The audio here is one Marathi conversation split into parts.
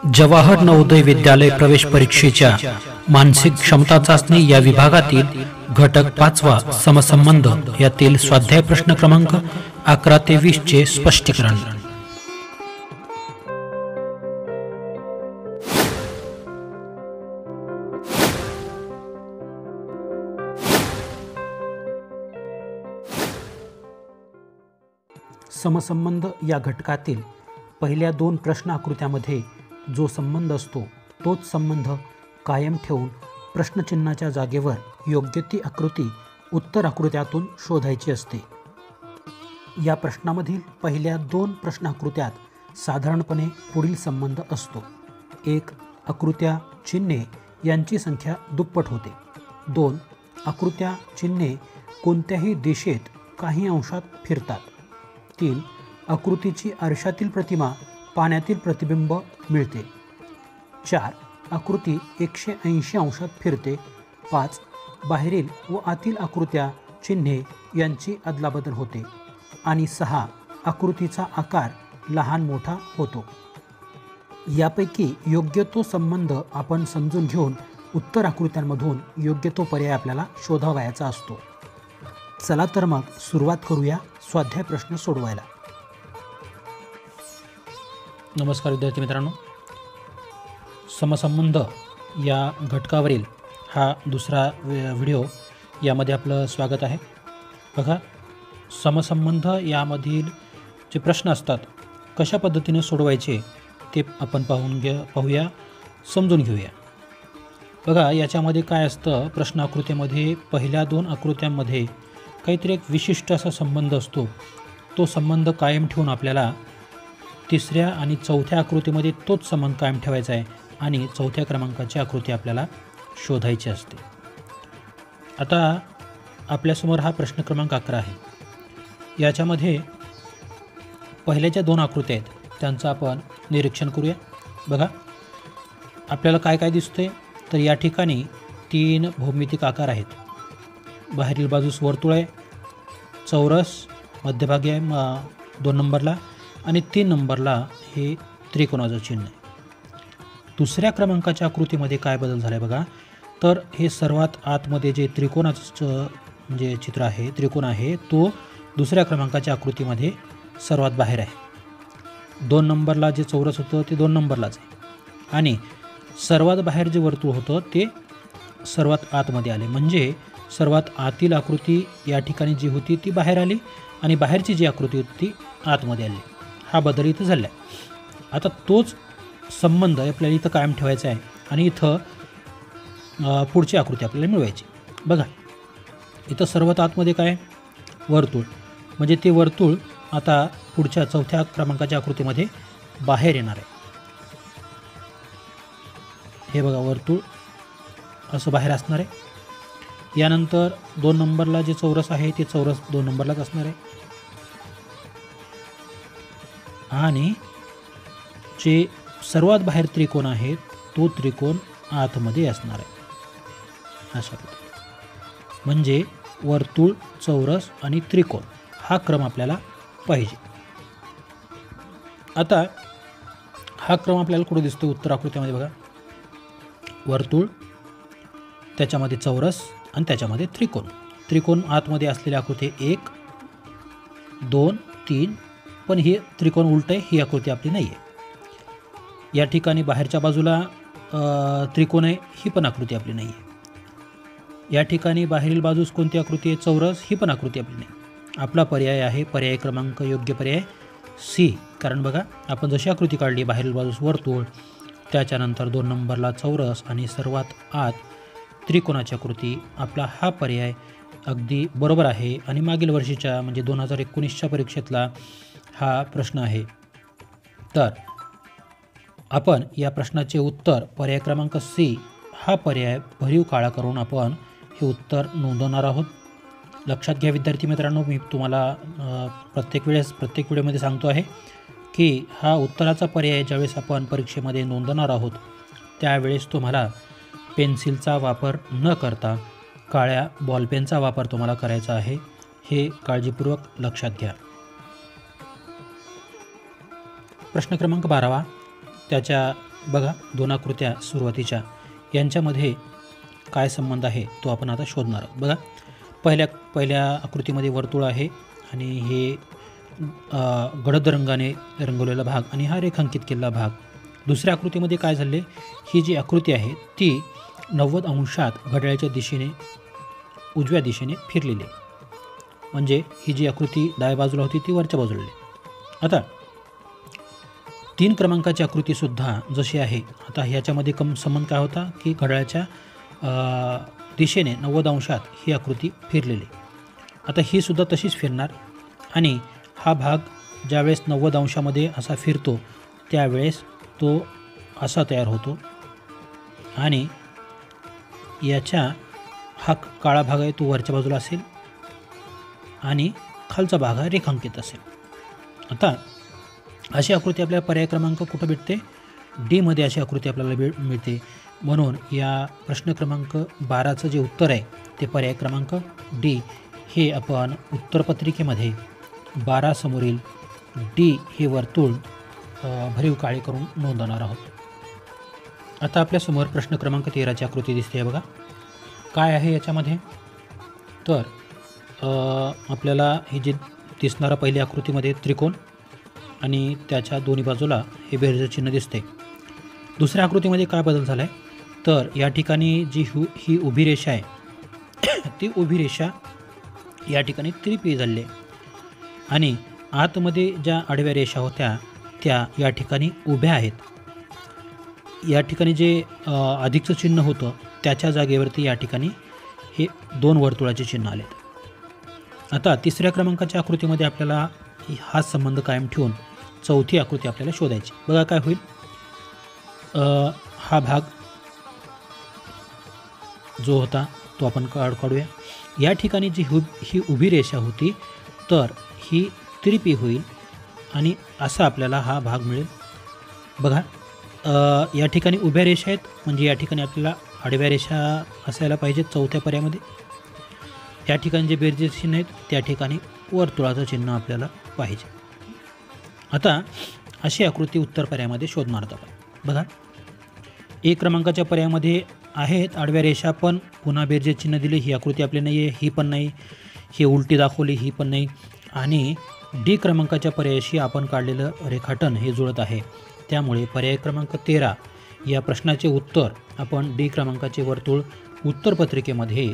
जवाहर नवोदय विद्यालय प्रवेश परीक्षेच्या मानसिक क्षमता चाचणी या विभागातील घटक 5वा समसंबंध यातील स्वाध्याय प्रश्न क्रमांक 11 ते 20 चे स्पष्टीकरण। समसंबंध या घटकातील पहिल्या 2 प्रश्न आकृत्यामध्ये जो संबंध असतो तोच संबंध कायम ठेवून प्रश्नचिन्हाच्या जागेवर योग्य ती आकृती उत्तर आकृत्यातून शोधायची असते। या प्रश्नामधील पहिल्या 2 प्रश्न आकृत्यात साधारणपणे पुढील संबंध असतो। 1. आकृत्या चिन्हे यांची संख्या दुप्पट होते। 2. आकृत्या चिन्हे कोणत्याही दिशेत काही अंशात फिरतात। 3. आकृतीची आरशातील प्रतिमा पाण्यातील प्रतिबिंब मिळते। 4. आकृती 180 अंशात फिरते। 5. बाहेरील व आतील आकृत्या चिन्हे यांची अदलाबदल होते। आणि 6. आकृतीचा आकार लहान मोठा होतो। यापैकी योग्य तो संबंध आपण समजून घेऊन उत्तर आकृत्यांमधून योग्य तो पर्याय आपल्याला शोधावयाचा असतो। चला तर मग सुरुवात करूया स्वाध्याय प्रश्न सोडवायला। नमस्कार विद्यार्थी मित्रांनो, समसंबंध या घटकावरील हा दुसरा व्हिडिओ यामध्ये आपलं स्वागत आहे। बघा, समसंबंध यामधील जे प्रश्न असतात कशा पद्धतीने सोडवायचे ते आपण पाहूया, समजून घेऊया। बघा, याच्यामध्ये काय असतं, प्रश्न आकृतीमध्ये पहिल्या 2 आकृत्यांमध्ये काहीतरी एक विशिष्ट असा संबंध असतो। तो संबंध कायम ठेवून आपल्याला 3ऱ्या आणि 4थ्या आकृतीमध्ये तोच संबंध कायम ठेवायचा आहे आणि 4थ्या क्रमांकाची आकृती आपल्याला शोधायची असते। आता आपल्यासमोर हा प्रश्न क्रमांक 11 आहे। याच्यामध्ये पहिल्या ज्या 2 आकृत्या आहेत त्यांचं आपण निरीक्षण करूया। बघा, आपल्याला काय काय दिसतंय, तर या ठिकाणी 3 भौमितिक आकार आहेत। बाहेरील बाजूस वर्तुळ आहे, चौरस मध्यभागी आहे 2 नंबरला, आणि 3 नंबरला हे त्रिकोणाचं चिन्ह आहे। दुसऱ्या क्रमांकाच्या आकृतीमध्ये काय बदल झाला आहे बघा, तर हे सर्वात आतमध्ये जे त्रिकोणाचं जे चित्र आहे, त्रिकोण आहे, तो दुसऱ्या क्रमांकाच्या आकृतीमध्ये सर्वात बाहेर आहे। 2 नंबरला जे चौरस होतं ते 2 नंबरलाच आहे, आणि सर्वात बाहेर जे वर्तुळ होतं ते सर्वात आतमध्ये आले। म्हणजे सर्वात आतील आकृती या ठिकाणी जी होती ती बाहेर आली आणि बाहेरची जी आकृती होती ती आतमध्ये आली। हा बदल इथं झाला आहे। आता तोच संबंध आपल्याला इथं कायम ठेवायचा आहे आणि इथं पुढची आकृती आपल्याला मिळवायची। बघा, इथं सर्वात आतमध्ये काय, वर्तुळ, म्हणजे ते वर्तुळ आता पुढच्या 4थ्या क्रमांकाच्या आकृतीमध्ये बाहेर येणार आहे। हे बघा, वर्तुळ असं बाहेर असणार आहे। यानंतर 2 नंबरला जे चौरस आहे ते चौरस 2 नंबरलाच असणार आहे, आणि जे सर्वात बाहेर त्रिकोण आहे तो त्रिकोण आतमध्ये असणार आहे। अशा पद्धतीने म्हणजे वर्तुळ, चौरस आणि त्रिकोण हा क्रम आपल्याला पाहिजे। आता हा क्रम आपल्याला कुठे दिसतो, उत्तर आकृतीमध्ये बघा, वर्तुळ, त्याच्यामध्ये चौरस आणि त्याच्यामध्ये त्रिकोण। त्रिकोण आतमध्ये असलेली आकृती 1, 2, 3, पण हे त्रिकोण उलट आहे, ही आकृती आपली नाही आहे। या ठिकाणी बाहेरच्या बाजूला त्रिकोण आहे, ही पण आकृती आपली नाही आहे। या ठिकाणी बाहेरील बाजूस कोणती आकृती आहे, चौरस, ही पण आकृती आपली नाही। आपला पर्याय आहे पर्याय क्रमांक योग्य पर्याय C। कारण बघा, आपण जशी आकृती काढली, बाहेरील बाजूस वर्तुळ, त्याच्यानंतर 2 नंबरला चौरस आणि सर्वात आत त्रिकोणाची आकृती, आपला हा पर्याय अगदी बरोबर आहे। आणि मागील वर्षीच्या म्हणजे 2019च्या परीक्षेतला हा प्रश्न आहे। तर आपण या प्रश्नाचे उत्तर पर्याय क्रमांक C हा पर्याय भरीव काळा करून आपण हे उत्तर नोंदवणार आहोत। लक्षात घ्या विद्यार्थी मित्रांनो, मी तुम्हाला प्रत्येक व्हिडिओमध्ये सांगतो आहे की हा उत्तराचा पर्याय ज्यावेळेस आपण परीक्षेमध्ये नोंदवणार आहोत त्यावेळेस तुम्हाला पेन्सिलचा वापर न करता काळ्या बॉलपेनचा वापर तुम्हाला करायचा आहे, हे काळजीपूर्वक लक्षात घ्या। प्रश्न क्रमांक 12 त्याच्या बघा दोन आकृत्या सुरुवातीच्या यांच्यामध्ये काय संबंध आहे तो आपण आता शोधणार आहोत. बघा पहिल्या आकृतीमध्ये वर्तुळ आहे आणि हे गडद रंगाने रंगवलेला भाग आणि हा रेखांकित केलेला भाग. दुसऱ्या आकृतीमध्ये काय झाले, ही जी आकृती आहे ती 90 अंशात घड्याळाच्या दिशेने उजव्या दिशेने फिरलेली आहे. म्हणजे ही जी आकृती डाव्या बाजूला होती ती वरच्या बाजूला आहे. आता 3 क्रमांकाची आकृतीसुद्धा जशी आहे. आता ह्याच्यामध्ये संबंध काय होता की घड्याळाच्या दिशेने 90 अंशात ही आकृती फिरलेली. आता ही सुद्धा तशीच फिरणार आणि हा भाग ज्यावेळेस 90 अंशामध्ये असा फिरतो त्यावेळेस तो असा तयार होतो आणि याच्या हा काळा भाग आहे तो वरच्या बाजूला असेल आणि खालचा भाग हा रेखांकित असेल. आता अशी आकृती आपल्याला पर्याय क्रमांक कुठं भेटते, डीमध्ये अशी आकृती आपल्याला मिळते. म्हणून या प्रश्न क्रमांक 12चं जे उत्तर आहे ते पर्याय क्रमांक डी हे आपण उत्तरपत्रिकेमध्ये 12 समोरील डी हे वर्तुळ भरीव काळे करून नोंदवणार आहोत. आता आपल्यासमोर प्रश्न क्रमांक 13ची आकृती दिसते आहे. बघा काय आहे याच्यामध्ये, तर आपल्याला हे जे दिसणारा पहिल्या आकृतीमध्ये त्रिकोण आणि त्याच्या दोन्ही बाजूला हे बेरजेचं चिन्ह दिसते. दुसऱ्या आकृतीमध्ये काय बदल झाला आहे, तर या ठिकाणी जी ही उभी रेषा आहे ती उभी रेषा या ठिकाणी तिरपी झाली आहे आणि आतमध्ये ज्या आडव्या रेषा होत्या त्या या ठिकाणी उभ्या आहेत. या ठिकाणी जे अधिकचं चिन्ह होतं त्याच्या जागेवरती या ठिकाणी हे 2 वर्तुळाचे चिन्ह आले. आता तिसऱ्या क्रमांकाच्या आकृतीमध्ये आपल्याला हा संबंध कायम ठेवून चौथी आकृती आपल्याला शोधायची. बघा काय होईल, हा भाग जो होता तो आपण काढूया. या ठिकाणी जी ही उभी रेषा होती तर ही तिरपी होईल आणि असा आपल्याला हा भाग मिळेल. बघा या ठिकाणी उभ्या रेषा आहेत म्हणजे या ठिकाणी आपल्याला आडव्या रेषा असायला पाहिजेत चौथ्या पर्यायामध्ये. या ठिकाणी जे बेरजेचे चिन्ह आहेत त्या ठिकाणी वर्तुळाचं चिन्ह आपल्याला पाहिजे. आता अशी आकृती उत्तर पर्यायामध्ये शोधणार आहोत आपण. बघा एक क्रमांकाच्या पर्यायामध्ये आहेत आडव्या रेषा पण पुन्हा बेरजे चिन्ह दिले. ही आकृती आपली नाही आहे, ही पण नाही, ही उलटी दाखवली, ही पण नाही. आणि डी क्रमांकाच्या पर्यायाशी आपण काढलेलं रेखाटन हे जुळत आहे. त्यामुळे पर्याय क्रमांक 13 या प्रश्नाचे उत्तर आपण डी क्रमांकाचे वर्तुळ उत्तरपत्रिकेमध्ये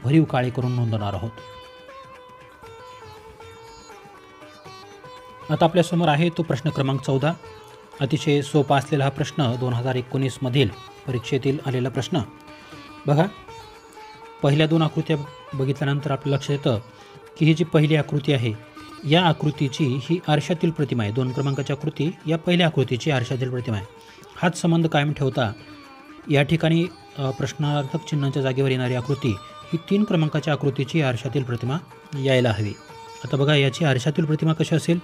भरीव काळे करून नोंदवणार आहोत. आता आपल्यासमोर आहे तो प्रश्न क्रमांक 14. अतिशय सोपा असलेला हा प्रश्न 2019 मधील परीक्षेतील आलेला प्रश्न. बघा पहिल्या 2 आकृत्या बघितल्यानंतर आपल्या लक्षात येतं की ही जी पहिली आकृती आहे या आकृतीची ही आरशातील प्रतिमा आहे. 2 क्रमांकाची आकृती या पहिल्या आकृतीची आरशातील प्रतिमा आहे. हाच संबंध कायम ठेवता या ठिकाणी प्रश्नार्थक चिन्हांच्या जागेवर येणारी आकृती ही 3 क्रमांकाच्या आकृतीची आरशातील प्रतिमा यायला हवी. आता बघा याची आरशातील प्रतिमा कशी असेल,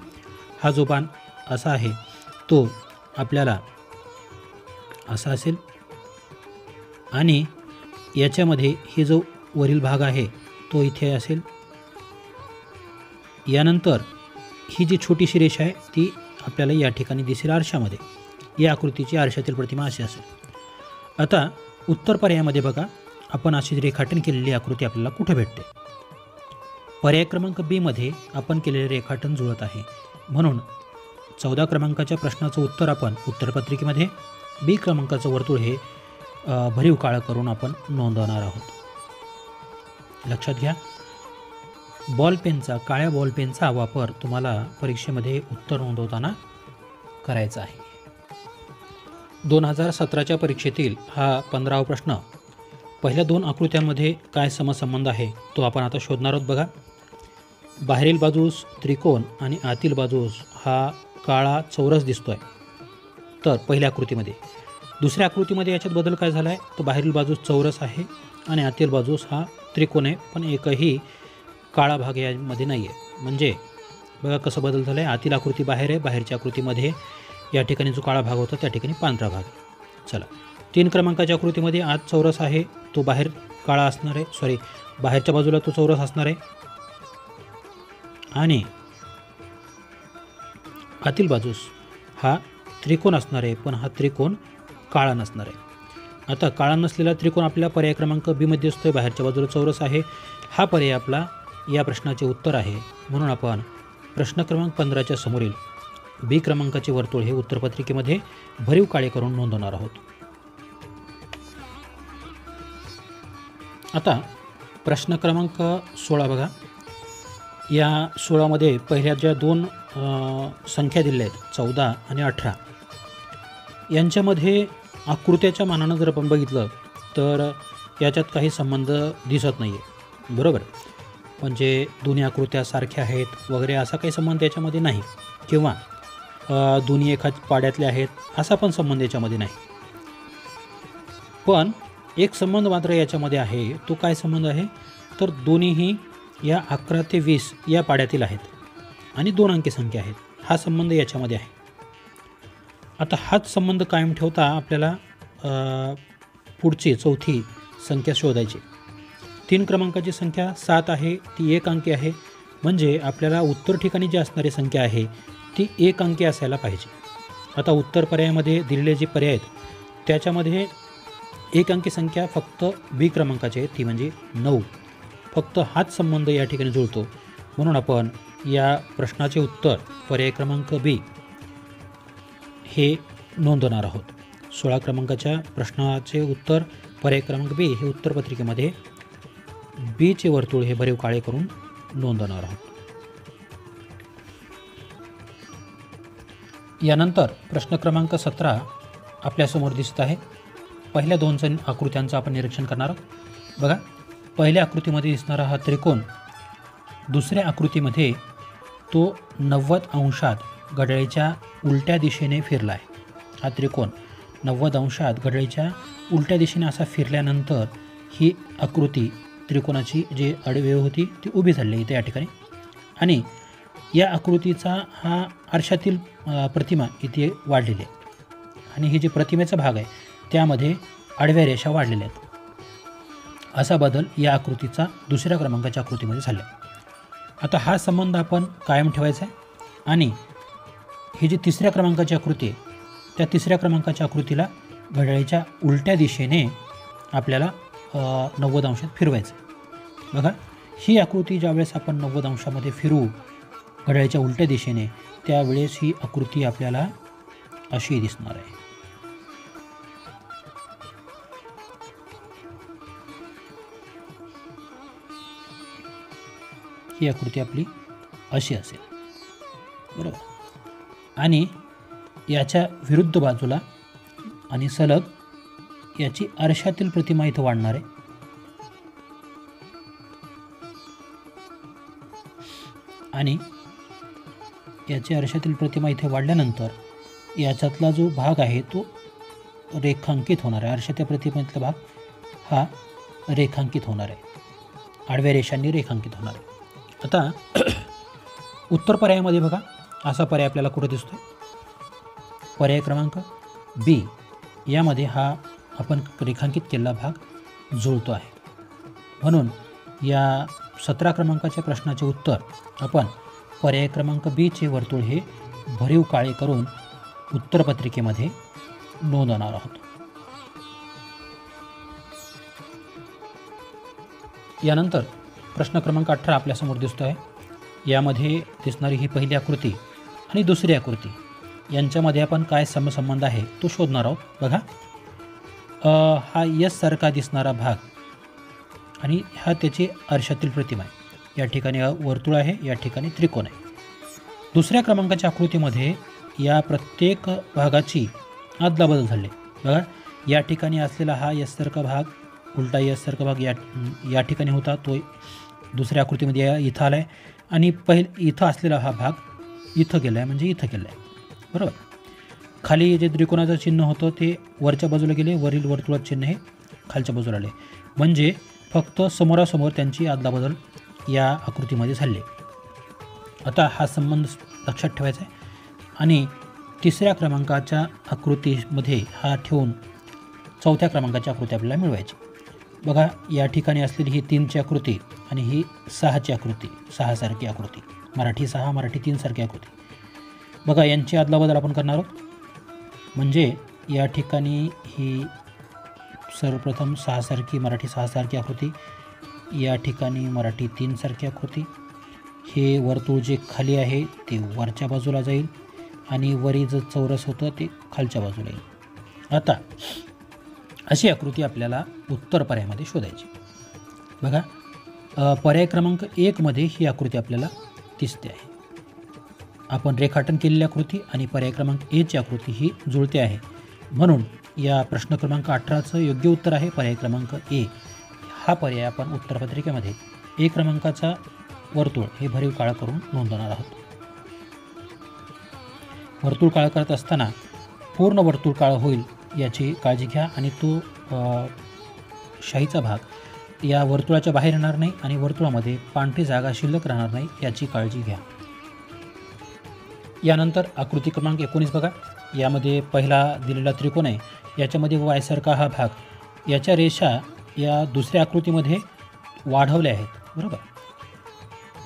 हा जो बाण असा आहे तो आपल्याला असा असेल आणि याच्यामध्ये हे जो वरील भाग आहे तो इथे असेल. यानंतर ही जी छोटीशी रेषा आहे ती आपल्याला या ठिकाणी दिसेल आरशामध्ये. या आकृतीची आरशातील प्रतिमा अशी असेल. आता उत्तर पर्यायामध्ये बघा आपण अशी रेखाटन केलेली आकृती आपल्याला कुठे भेटते. पर्याय क्रमांक बी मध्ये आपण केलेले रेखाटन जुळत आहे. म्हणून 14 क्रमांकाच्या प्रश्नाचं उत्तर आपण उत्तरपत्रिकेमध्ये बी क्रमांकाचं वर्तुळ हे भरीव काळं करून आपण नोंदवणार आहोत. लक्षात घ्या, काळ्या बॉलपेनचा वापर तुम्हाला परीक्षेमध्ये उत्तर नोंदवताना करायचा आहे. 2017च्या परीक्षेतील हा 15वा प्रश्न. पहिल्या 2 आकृत्यांमध्ये काय समसंबंध आहे तो आपण आता शोधणार आहोत. बघा बाहेरील बाजूस त्रिकोण आणि आतील बाजूस हा काळा चौरस दिसतो आहे तर पहिल्या आकृतीमध्ये. दुसऱ्या आकृतीमध्ये याच्यात बदल काय झाला आहे, तर बाहेरील बाजूस चौरस आहे आणि आतील बाजूस हा त्रिकोण आहे पण एकही काळा भाग यामध्ये नाही आहे. म्हणजे बघा कसं बदल झाला आहे, आतील आकृती बाहेर आहे, बाहेरच्या आकृतीमध्ये या ठिकाणी जो काळा भाग होता त्या ठिकाणी पांढरा भाग आहे. चला 3 क्रमांकाच्या आकृतीमध्ये आत चौरस आहे तो बाहेर काळा असणार आहे, बाहेरच्या बाजूला तो चौरस असणार आहे आणि आतील बाजूस हा त्रिकोण असणार आहे, पण हा त्रिकोण काळा नसणार आहे. आता काळा नसलेला त्रिकोण आपल्या पर्याय क्रमांक बी मध्ये असतो. बाहेरच्या बाजूला चौरस आहे. हा पर्याय आपला या प्रश्नाचे उत्तर आहे. म्हणून आपण प्रश्न क्रमांक 15च्या समोरील बी क्रमांकाचे वर्तुळ हे उत्तरपत्रिकेमध्ये भरीव काळे करून नोंदवणार आहोत. आता प्रश्न क्रमांक 16 बघा. या 16मध्ये पहिल्या ज्या दोन संख्या दिल्या आहेत 14 आणि 18, यांच्यामध्ये आकृत्याच्या मानानं जर आपण बघितलं तर याच्यात काही संबंध दिसत नाही आहे, बरोबर. म्हणजे दोन्ही आकृत्या सारख्या आहेत वगैरे असा काही संबंध याच्यामध्ये नाही, किंवा दोन्ही एकाच पाड्यातले आहेत असा पण संबंध याच्यामध्ये नाही. पण एक संबंध मात्र याच्यामध्ये आहे. तो काय संबंध आहे तर दोन्हीही या 11 ते 20 या पाड्यातील आहेत आणि 2 अंकी संख्या आहेत. हा संबंध याच्यामध्ये आहे. आता हाच संबंध कायम ठेवता आपल्याला पुढची चौथी संख्या शोधायची. 3 क्रमांकाची संख्या 7 आहे, ती 1 अंकी आहे. म्हणजे आपल्याला उत्तर ठिकाणी जी असणारी संख्या आहे ती 1 अंकी असायला पाहिजे. आता उत्तर पर्यायामध्ये दिलेले जे पर्याय आहेत त्याच्यामध्ये 1 अंकी संख्या फक्त बी क्रमांकाची आहे, ती म्हणजे 9. फक्त हाच संबंध या ठिकाणी जुळतो. म्हणून आपण या प्रश्नाचे उत्तर पर्याय क्रमांक बी हे नोंदवणार आहोत. 16 क्रमांकाच्या प्रश्नाचे उत्तर पर्याय क्रमांक बी हे उत्तरपत्रिकेमध्ये बीचे वर्तुळ हे भरीव काळे करून नोंदवणार आहोत. यानंतर प्रश्न क्रमांक 17 आपल्यासमोर दिसत आहे. पहिल्या 2 आकृत्यांचं आपण निरीक्षण करणार आहोत. बघा, पहिल्या आकृतीमध्ये दिसणारा हा त्रिकोण दुसऱ्या आकृतीमध्ये तो 90 अंशात घड्याळीच्या उलट्या दिशेने फिरला आहे. हा त्रिकोण 90 अंशात घड्याळीच्या उलट्या दिशेने असा फिरल्यानंतर ही आकृती त्रिकोणाची जी आडवी होती ती उभी झाली इथे या ठिकाणी. आणि या आकृतीचा हा आरशातील प्रतिमा इथे वाढलेली आहे. आणि ही जी प्रतिमेचा भाग आहे त्यामध्ये आडव्या रेषा वाढलेल्या आहेत. असा बदल या आकृतीचा दुसऱ्या क्रमांकाच्या आकृतीमध्ये झाला. आता हा संबंध आपण कायम ठेवायचा आहे. आणि ही जी 3ऱ्या क्रमांकाची आकृती आहे त्या 3ऱ्या क्रमांकाच्या आकृतीला घड्याळीच्या उलट्या दिशेने आपल्याला 90 अंशात फिरवायचं. बघा, ही आकृती ज्यावेळेस आपण 90 अंशामध्ये फिरवू घड्याळीच्या उलट्या दिशेने त्यावेळेस ही आकृती आपल्याला अशी दिसणार आहे. ही आकृती आपली अशी असेल, बरोबर. आणि याच्या विरुद्ध बाजूला आणि सलग याची आरशातील प्रतिमा इथं वाढणार आहे. आणि याची आरशातील प्रतिमा इथे वाढल्यानंतर याच्यातला जो भाग आहे तो रेखांकित होणार आहे. आरशाच्या प्रतिमेतला भाग हा रेखांकित होणार आहे, आडव्या रेषांनी रेखांकित होणार आहे. आता उत्तर पर्यायामध्ये बघा, असा पर्याय आपल्याला कुठं दिसतो? पर्याय क्रमांक बी यामध्ये हा आपण रेखांकित केलेला भाग जुळतो आहे. म्हणून या 17 क्रमांकाच्या प्रश्नाचे उत्तर आपण पर्याय क्रमांक बीचे वर्तुळ हे भरीव काळे करून उत्तरपत्रिकेमध्ये नोंदवणार आहोत. यानंतर प्रश्न क्रमांक 18 आपल्यासमोर दिसतो आहे. यामध्ये दिसणारी ही पहिली आकृती आणि दुसरी आकृती यांच्यामध्ये आपण काय समसंबंध आहे तो शोधणार आहोत. बघा, हा यस सारखा दिसणारा भाग आणि हा त्याची आरशातील प्रतिमा आहे. या ठिकाणी वर्तुळ आहे, या ठिकाणी त्रिकोण आहे. दुसऱ्या क्रमांकाच्या आकृतीमध्ये या प्रत्येक भागाची अदलाबदल झाली. बघा, या ठिकाणी असलेला हा यस सारखा भाग, उलटा यस सारखा भाग या ठिकाणी होता, तो दुसऱ्या आकृतीमध्ये इथं आला आहे. आणि इथं असलेला हा भाग इथं गेला आहे, म्हणजे इथं गेला आहे, बरोबर. खाली जे त्रिकोणाचं चिन्ह होतं ते वरच्या बाजूला गेले, वरील वर्तुळाचं चिन्ह हे खालच्या बाजूला आले. म्हणजे फक्त समोरासमोर त्यांची अदलाबदल या आकृतीमध्ये झाली. आता हा संबंध लक्षात ठेवायचा आहे आणि 3ऱ्या क्रमांकाच्या आकृतीमध्ये हा ठेवून 4थ्या क्रमांकाची आकृती आपल्याला मिळवायची. बघा, या ठिकाणी असलेली ही 3ची आकृती आणि ही 6ची आकृती, 6 सारखी आकृती, मराठी 6 मराठी 3 सारखी आकृती. बघा, यांची अदलाबदल आपण करणार आहोत. म्हणजे या ठिकाणी ही सर्वप्रथम 6 सारखी मराठी 6 सारखी आकृती, या ठिकाणी मराठी 3 सारखी आकृती, हे वर्तुळ जे खाली आहे ते वरच्या बाजूला जाईल आणि वरी जो चौरस होतं ते खालच्या बाजूला येईल. आता अशी आकृती आपल्याला उत्तर पर्यायामध्ये शोधायची. बघा, पर्याय क्रमांक 1 मध्ये ही आकृती आपल्याला दिसते आहे. आपण रेखाटन केलेली आकृती आणि पर्याय क्रमांक ची आकृती ही जुळते आहे. म्हणून या प्रश्न क्रमांक 18चं योग्य उत्तर आहे पर्याय क्रमांक ए. हा पर्याय आपण उत्तरपत्रिकेमध्ये ए क्रमांकाचा वर्तुळ हे भरीव काळं करून नोंदवणार आहोत. वर्तुळ काळं करत असताना पूर्ण वर्तुळ काळं होईल याची काळजी घ्या आणि तो शाईचा भाग या वर्तुळाच्या बाहेर येणार नाही आणि वर्तुळामध्ये पांढरी जागा शिल्लक राहणार नाही याची काळजी घ्या. यानंतर आकृती क्रमांक 19 बघा. यामध्ये पहिला दिलेला त्रिकोण आहे, याच्यामध्ये वायसारखा हा भाग, याच्या रेषा या दुसऱ्या आकृतीमध्ये वाढवल्या आहेत. बरोबर,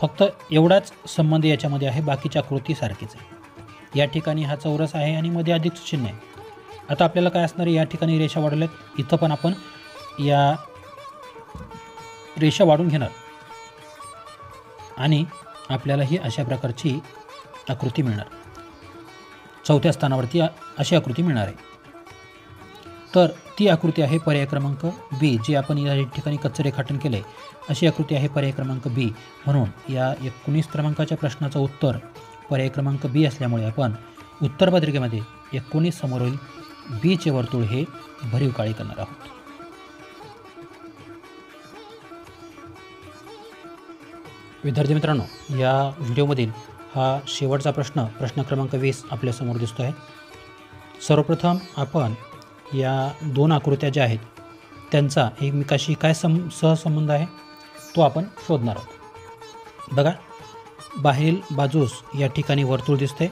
फक्त एवढाच संबंध याच्यामध्ये आहे, बाकीच्या आकृती सारखीच आहे. या ठिकाणी हा चौरस आहे आणि मध्ये अधिक चिन्ह आहे. आता आपल्याला काय असणार आहे, या ठिकाणी रेषा वाढवल्यात, इथं पण आपण या रेषा वाढून घेणार आणि आपल्याला ही अशा प्रकारची आकृती मिळणार. चौथ्या स्थानावरती अशी आकृती मिळणार आहे. तर ती आकृती आहे पर्याय क्रमांक बी, जी आपण या ठिकाणी कच्चं रेखाटन केलं आहे. अशी आकृती आहे पर्याय क्रमांक बी. म्हणून या 19 क्रमांकाच्या प्रश्नाचं उत्तर पर्याय क्रमांक बी असल्यामुळे आपण उत्तरपत्रिकेमध्ये 19 समोरील बीचे वर्तुळ हे भरीव काळे करणार आहोत. विद्यार्थी मित्रांनो, या व्हिडिओमधील हा शेवटचा प्रश्न क्रमांक 20 आपल्यासमोर दिसतो आहे. सर्वप्रथम आपण या दोन आकृत्या ज्या आहेत त्यांचा एकमेकाशी काय सहसंबंध आहे तो आपण शोधणार आहोत. बघा, बाहेरील बाजूस या ठिकाणी वर्तुळ दिसते,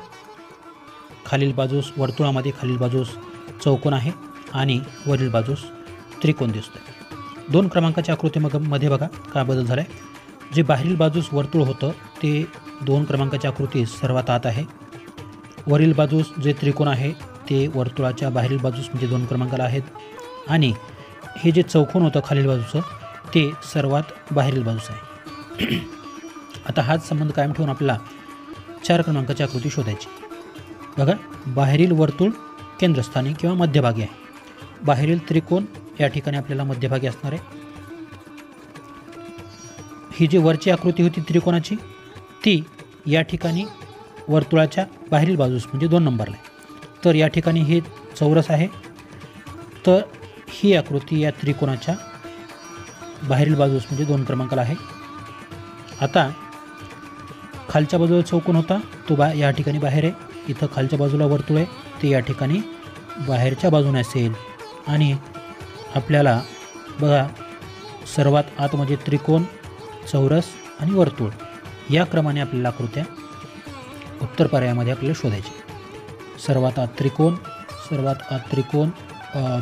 खालील बाजूस वर्तुळामध्ये खालील बाजूस चौकोन आहे आणि वरील बाजूस त्रिकोण दिसतो. 2 क्रमांकाच्या आकृतीमध्ये बघा काय बदल झाला आहे. जे बाहेरील बाजूस वर्तुळ होतं ते 2 क्रमांकाच्या आकृतीत सर्वात आत आहे. वरील बाजूस जे त्रिकोण आहे ते वर्तुळाच्या बाहेरील बाजूस म्हणजे 2 क्रमांकाला आहेत आणि हे जे चौकोन होतं खालील बाजूचं ते सर्वात बाहेरील बाजूस आहे. आता हाच संबंध कायम ठेवून आपल्याला 4 क्रमांकाची आकृती शोधायची. बघा, बाहेरील वर्तुळ केंद्रस्थानी किंवा मध्यभागी आहे. बाहेरील त्रिकोण या ठिकाणी आपल्याला मध्यभागी असणार आहे. ही जी वरची आकृती होती त्रिकोणाची ती या ठिकाणी वर्तुळाच्या बाहेरील बाजूस म्हणजे 2 नंबरला आहे. तर या ठिकाणी हे चौरस आहे, तर ही आकृती या त्रिकोणाच्या बाहेरील बाजूस म्हणजे 2 क्रमांकाला आहे. आता खालच्या बाजूला चौकोन होता तो या ठिकाणी बाहेर आहे. इथं खालच्या बाजूला वर्तुळ आहे ते या ठिकाणी बाहेरच्या बाजूने असेल आणि आपल्याला बघा सर्वात आत म्हणजे त्रिकोण, चौरस आणि वर्तुळ या क्रमाने आपल्याला आकृत्या उत्तर पर्यायामध्ये आपल्याला शोधायची. सर्वात आत त्रिकोण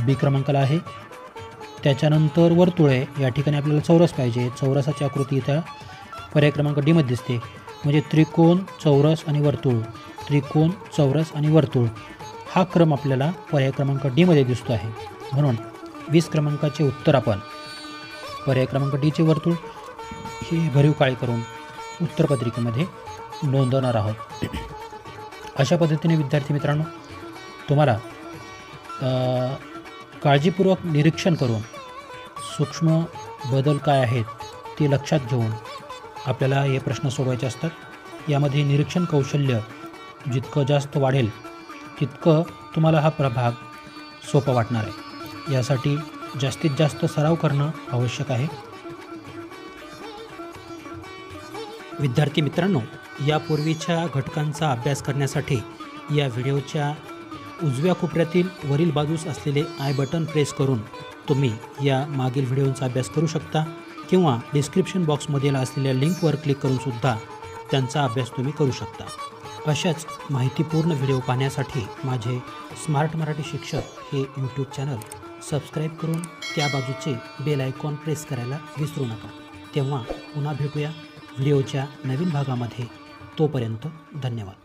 बी क्रमांकाला आहे. त्याच्यानंतर वर्तुळ आहे, या ठिकाणी आपल्याला चौरस पाहिजे. चौरसाची आकृती इथं पर्याय क्रमांक डी मध्ये दिसते. म्हणजे त्रिकोण, चौरस आणि वर्तुळ, त्रिकोण, चौरस आणि वर्तुळ हा क्रम आपल्याला पर्याय क्रमांक डी मध्ये दिसतो आहे. म्हणून 20 क्रमांकाचे उत्तर आपण पर्याय क्रमांक डीचे वर्तुळ हे भरीव काळे करून उत्तरपत्रिकेमध्ये नोंदवणार आहोत. अशा पद्धतीने विद्यार्थी मित्रांनो, तुम्हाला काळजीपूर्वक निरीक्षण करून सूक्ष्म बदल काय आहेत ते लक्षात घेऊन आपल्याला हे प्रश्न सोडवायचे असतात. यामध्ये निरीक्षण कौशल्य जितकं जास्त वाढेल तितकं तुम्हाला हा प्रभाग सोपा वाटणार आहे. यासाठी जास्तीत जास्त सराव करणं आवश्यक आहे. विद्यार्थी मित्रांनो, यापूर्वीच्या घटकांचा अभ्यास करण्यासाठी या व्हिडिओच्या उजव्या कोपऱ्यातील वरील बाजूस असलेले आय बटन प्रेस करून तुम्ही या मागील व्हिडिओंचा अभ्यास करू शकता किंवा डिस्क्रिप्शन बॉक्समध्ये असलेल्या लिंकवर क्लिक करूनसुद्धा त्यांचा अभ्यास तुम्ही करू शकता. अशाच माहितीपूर्ण व्हिडिओ पाहण्यासाठी माझे स्मार्ट मराठी शिक्षक हे यूट्यूब चॅनल सबस्क्राईब करून त्या बाजूचे बेल आयकॉन प्रेस करायला विसरू नका. तेव्हा पुन्हा भेटूया व्हिडिओच्या नवीन भागामध्ये. तोपर्यंत धन्यवाद.